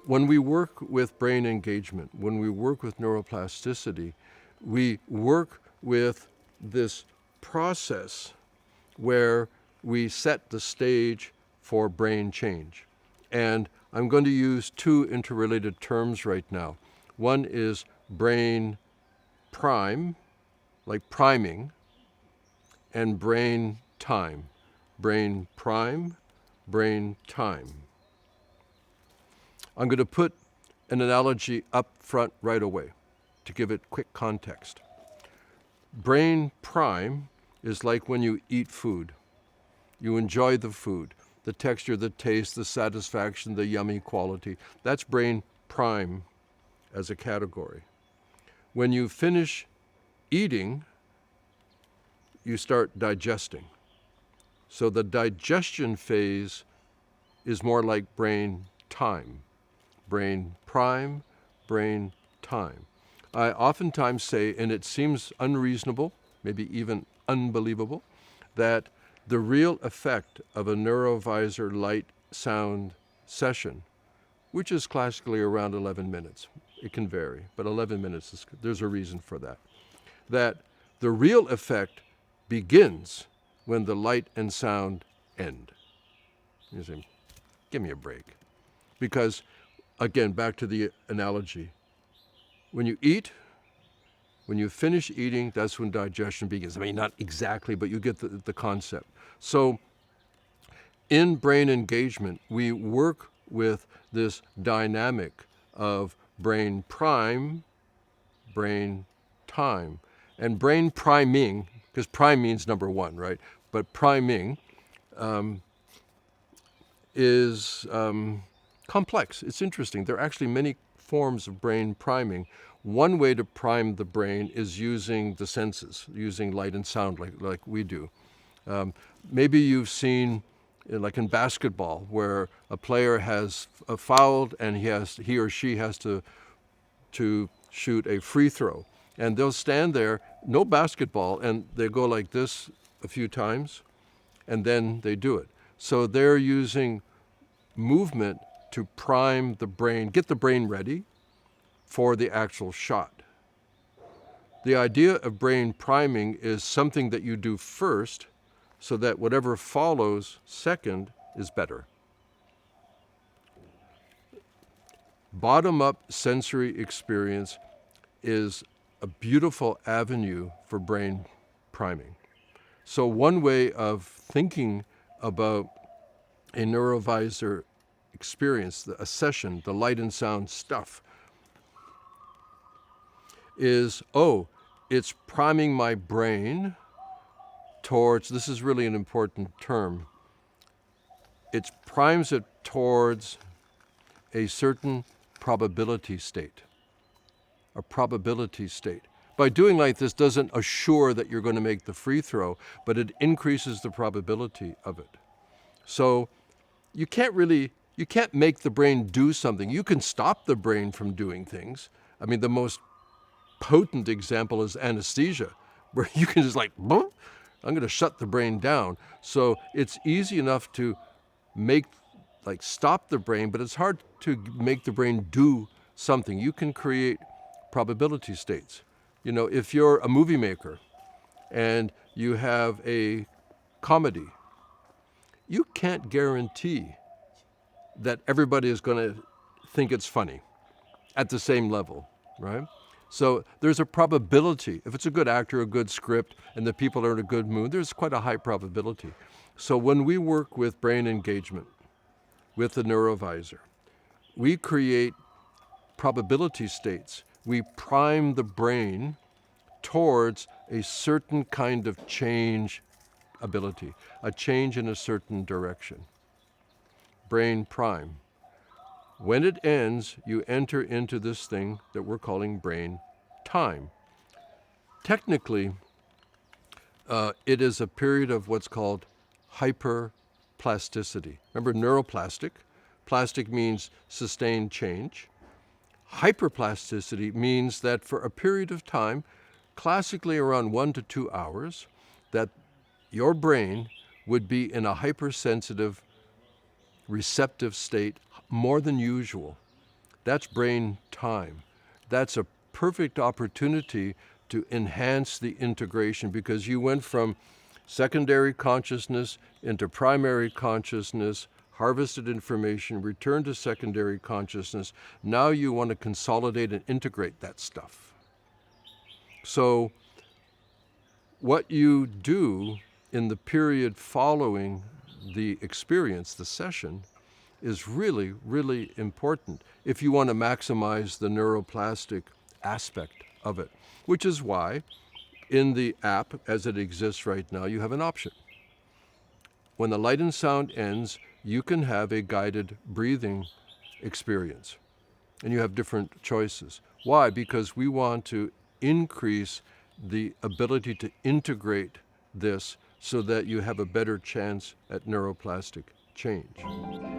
when we work with brain engagement, when we work with neuroplasticity, we work with this process where we set the stage for brain change. And I'm going to use two interrelated terms right now. One is brain prime, like priming, and brain time. Brain prime, brain time. I'm going to put an analogy up front right away to give it quick context. Brain prime is like when you eat food. You enjoy the food, the texture, the taste, the satisfaction, the yummy quality. That's brain prime as a category. When you finish eating, you start digesting. So the digestion phase is more like brain time. Brain prime, brain time. I oftentimes say, and it seems unreasonable, maybe even unbelievable, that the real effect of a NeuroVizr light sound session, which is classically around 11 minutes, it can vary, but 11 minutes, there's a reason for that, that the real effect begins when the light and sound end. You say, give me a break. Because, again, back to the analogy, when you eat, when you finish eating, that's when digestion begins. I mean, not exactly, but you get the concept. So in brain engagement, we work with this dynamic of brain prime, brain time. And brain priming, because prime means number one, right? But priming is complex. It's interesting. There are actually many forms of brain priming. One way to prime the brain is using the senses, using light and sound like we do. Maybe you've seen, like in basketball, where a player has fouled and he or she has to shoot a free throw. And they'll stand there, no basketball, and they go like this a few times, and then they do it. So they're using movement to prime the brain, get the brain ready for the actual shot. The idea of brain priming is something that you do first so that whatever follows second is better. Bottom-up sensory experience is a beautiful avenue for brain priming. So one way of thinking about a NeuroVizr experience, a session, the light and sound stuff, is, it's priming my brain towards, this is really an important term, it primes it towards a certain probability state. A probability state. By doing like this doesn't assure that you're going to make the free throw, but it increases the probability of it. So you can't make the brain do something. You can stop the brain from doing things. I mean, the most potent example is anesthesia, where you can just boom, I'm going to shut the brain down. So it's easy enough to stop the brain, but it's hard to make the brain do something. You can create probability states. You know, if you're a movie maker and you have a comedy, you can't guarantee that everybody is going to think it's funny at the same level, right? So there's a probability. If it's a good actor, a good script, and the people are in a good mood, there's quite a high probability. So when we work with brain engagement, with the NeuroVizr, we create probability states. We prime the brain towards a certain kind of change ability, a change in a certain direction. Brain prime. When it ends, you enter into this thing that we're calling brain time. Technically, it is a period of what's called hyperplasticity. Remember neuroplastic? Plastic means sustained change. Hyperplasticity means that for a period of time, classically around 1 to 2 hours, that your brain would be in a hypersensitive, receptive state more than usual. That's brain time. That's a perfect opportunity to enhance the integration, because you went from secondary consciousness into primary consciousness, harvested information, returned to secondary consciousness. Now you want to consolidate and integrate that stuff. So what you do in the period following the experience, the session, is really, really important if you want to maximize the neuroplastic aspect of it, which is why in the app as it exists right now, you have an option. When the light and sound ends, you can have a guided breathing experience, and you have different choices. Why? Because we want to increase the ability to integrate this so that you have a better chance at neuroplastic change.